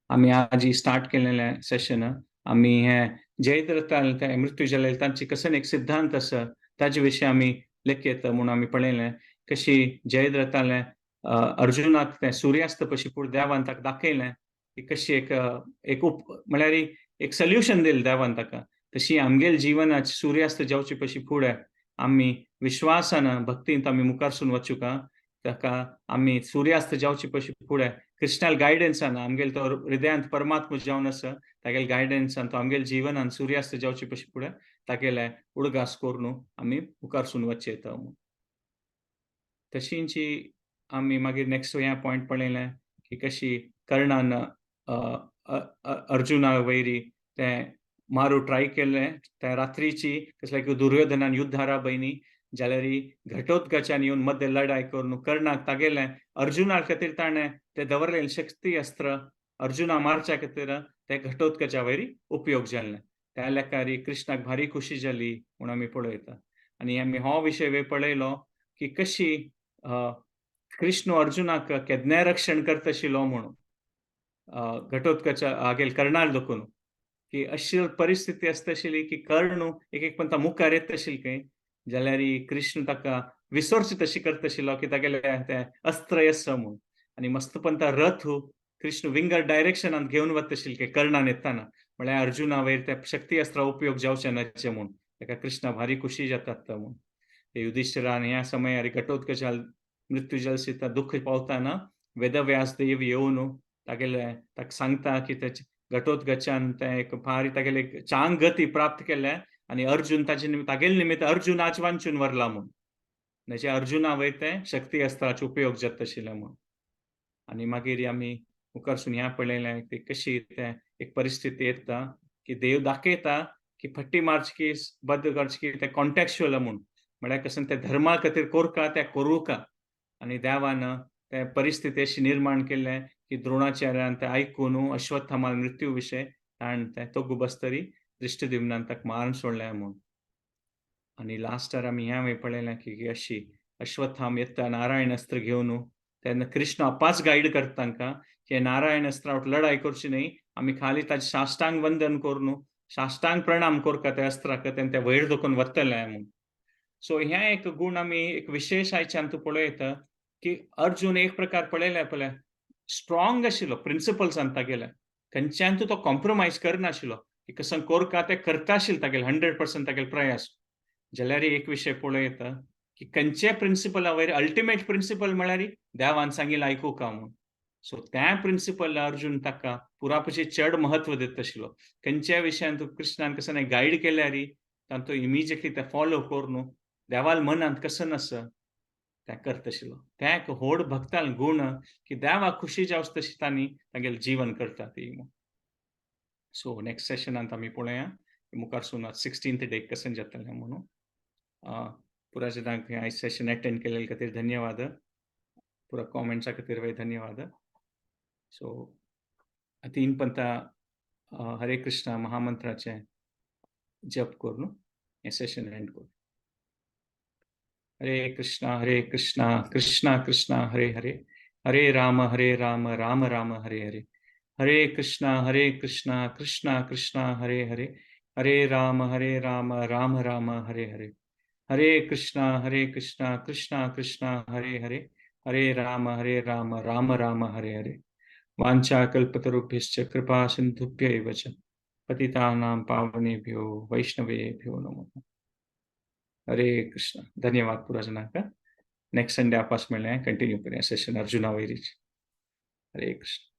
आमी आज स्टार्ट केलेलें सेशन आमी हें जयद्रथाल ते मृत्यू जालेले तांची कशें एक सिद्धांत आसा ताजे विशीं आमी लेखयत म्हूण आमी पळयलें कशी जयद्रथालें अर्जुनाक तें सुर्यास्त पशी पूण देवान ताका दाखयलें की कशी एक म्हळ्यार एक सोल्युशन दिलें देवान ताका तशी आमगेल जिवनात सुर्यास्त जावचे पशी फुडें आमी विश्वासान भक्तींत आमी मुखारसून वचूं का ताका आमी सुर्यास्त जावचे पशी फुडें कृष्णाल गायडन्सान आमगेल तो हृदयांत परमात्मा जावन आसा तागेले गायडन्सान तो आमगेल जिवनान सुर्यास्त जावचे पशी फुडें तागेले उडगास करून आमी मुखारसून वचचे येता तशींची आमी मागीर नेक्स्ट ह्या पॉयंट पळयलें की कशी कर्णान अर्जुना वयरी तें मारू ट्राय केल्लें ते रात्रीची कसले की दुर्योधनान युद्ध हाराबयनी जाल्यार घटोत्कचान येवन मध्य लढाई करून कर्णाक तागेलें अर्जुना खातीर ताणें ते दवरलेलें शक्ती अस्त्र अर्जुना मारच्या खातीर ते घटोत्कचा वयरी उपयोग जाल्लें त्या लेकार कृष्णाक भारी खुशी जाली म्हूण आमी पळयता आनी आमी हो विशय पळयलो की कशी कृष्ण अर्जुनाक केदनें रक्षण करता आशिल्लो म्हणून घटोत्कचा हागेल कर्णाल दोखून की अशी परिस्थिती आसता आशिल्ली की कर्ण एक पंता मुखार येता आशिल्ली खंय जाल्यार कृष्ण ताका विसरची तशी करता आशिल्लो की तागेले ते अस्त्र आसा म्हूण आनी मस्त पंता रथ कृष्ण विंगड डायरेक्शनान घेवन वता आशिल्ले कर्णान येताना म्हळ्यार अर्जुना वयर ते शक्ती अस्त्रा उपयोग जावचे न्हयचे म्हूण ताका कृष्णा भारी खुशी जाता म्हूण युधिष्ठिरान ह्या समयार घटोत्कचाल मृत्यू जलसिता दुःख पावताना वेदव्यास देव येवन तागेले ताका सांगता की घटोत्कचान ते एक फारी तागेले एक चांग गती प्राप्त केल्या आणि अर्जुन तागेले निमित्त अर्जुन आज वांचून वरला म्हूण म्हणजे अर्जुना वयते शक्ती अस्त्राचो उपयोग जाता आशिल्लो म्हूण आणि मागीर आमी मुखारसून ह्या पळयलें की कशी ते एक परिस्थिती येता की देव दाखयता की फट्टी मारची की बद्द करची की ते कॉन्टेक्चुअल म्हूण म्हळ्यार कसन ते धर्मा खातीर कोरका ते करूका आणि देवान ते परिस्थिती अशी निर्माण केल्ले की द्रोणाचार्यान ते आयकून अश्वत्थामा मृत्यू विशय ताण ते तोगू बसतरी दृष्टिद्युम्नान ताका मारून सोडलें म्हूण आणि लास्टार आमी ह्या पळयलें की अशी अश्वत्थाम येता नारायण अस्त्र घेवन तेन्ना कृष्ण अपाच गाईड करता तांकां की नारायण अस्त्रावट लढाई करची न्ही आमी खाली ताचें साश्टांग वंदन करून साश्टांग प्रणाम करता त्या अस्त्राक तेन्ना ते वयर दोखून वतले म्हूण सो हे एक गूण आमी एक विशेष आयच्यान तूं पळयता की अर्जुन एक प्रकार पळय स्ट्रॉंग आशिल्लो प्रिंसिपल्सान तागेले खंयच्यान तो कॉम्प्रोमायज करनाशिल्लो की कसं कोरका ते करता आशिल्लो तागेले 100% तागेले प्रयास जाल्यार एक विशय पळयता की खंयचे प्रिंसिपला वयर अल्टिमेट प्रिंसिपल म्हळ्यार देवान सांगिल्लें आयकुका म्हूण सो त्या प्रिंसिपल अर्जुन ताका पुरापशी चड महत्व दिता आशिल्लो खंयच्या विशयान तूं कृष्णान कसं गायड केल्यार तातूंत इमिजिएटली ते फॉलो करून देवाल मनांत कसं आसा ते करता आशिल्लो ते एक व्हड भक्ताल गूण की देवा खुशी जावं तशी तांणी तागेलें जीवन करता ती सो नेक्स्ट सेशनांत आमी पळोवया मुखारसून 16th डे कशें जातलें म्हणून पुरा जनांक आयज सेशन अटेंड केलेले खातीर धन्यवाद पुरा कॉमेंट्सा खातीर धन्यवाद सो 3 पंथा हरे कृष्णा महामंत्राचे जप करून हे सेशन एंड करू हरे कृष्णा कृष्णा कृष्णा हरे हरे हरे राम राम राम हरे हरे हरे कृष्णा कृष्णा कृष्णा हरे हरे हरे राम राम राम हरे हरे हरे कृष्णा कृष्णा कृष्णा हरे हरे हरे राम राम राम हरे हरे वाञ्छाकल्पतरुभ्यश्च कृपा सिन्धुभ्यैव च पतितानां पावनेभ्यो वैष्णवेभ्यो नमः हरे कृष्ण धन्यवाद पुरा जनांक नेक्स्ट संडे आपास मिळ्ळे कंटिन्यू करूया सेशन अर्जुना वयरीच हरे कृष्ण